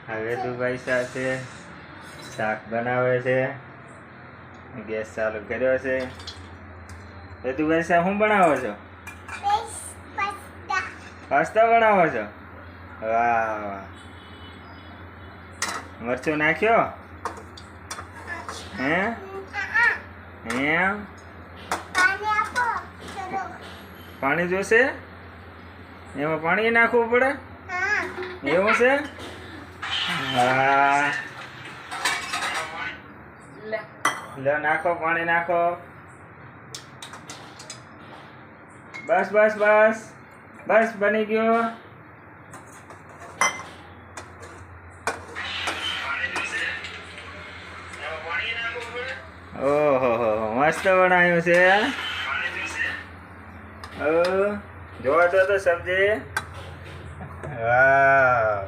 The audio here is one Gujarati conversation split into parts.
હવે દુભાઈ સાથે શાક બનાવે છે, ગેસ ચાલુ કર્યો છે. દુભાઈ સાથે શું બનાવો છો? પાસ્તા બનાવો છો? વાહ વાહ. મરચું નાખ્યો? હે એમ? પાણી જોશે? એમાં પાણી નાખવું પડે? એવું છે? હા, લે નાખો, પાણી નાખો. બસ બસ બસ બસ, બની ગયો. ઓહો મસ્ત બનાવ્યું છે. જોવો છો તો સબ્જી. વાહ.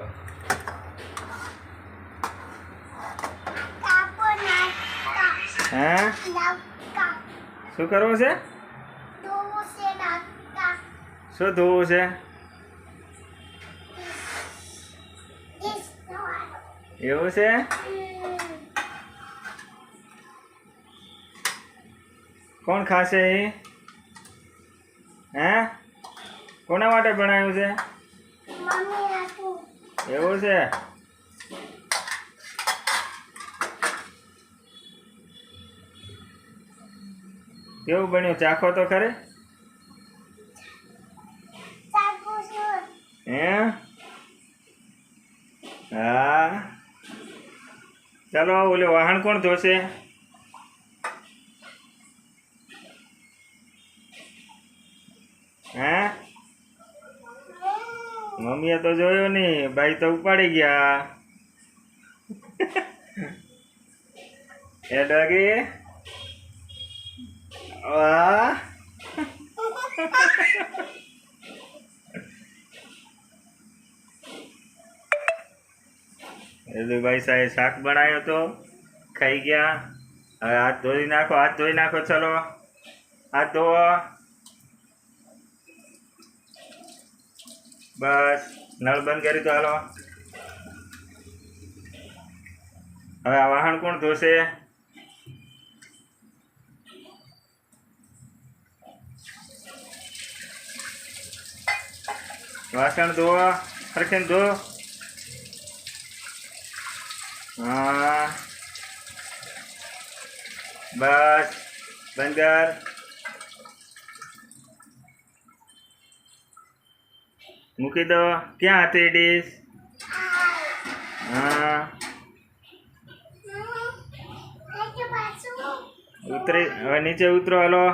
હે શું કરવું છે? શું ધોવું છે? એવું છે? કોણ ખાશે એ? હે કોના માટે બનાવ્યું છે? એવું છે? કેવું બન્યું? ચાખો તો ખરે. હે હા. ચાલો, ઓલે વાહન કોણ ધોશે? હે મમ્મીએ તો જોયો નહીં, ભાઈ તો ઉપાડી ગયા. એ ડોગી વાહ. ભાઈ સાહેબ શાક બનાવ્યો તો ખાઈ ગયા. હવે હાથ ધોઈ નાખો, હાથ ધોઈ નાખો. ચલો હાથ ધોવો. બસ નળ બંધ કરી તો હાલો. હવે આ વાહન કોણ ધોશે? વાસણ ધોવો, સરખેને ધો. હા બસ બંધ કર. મૂકી દો. ક્યાં હતી ડીશ? હા ઉતરી, હવે નીચે ઉતરો. હાલો.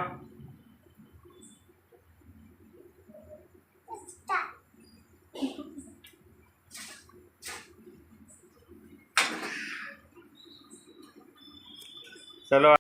ચલો.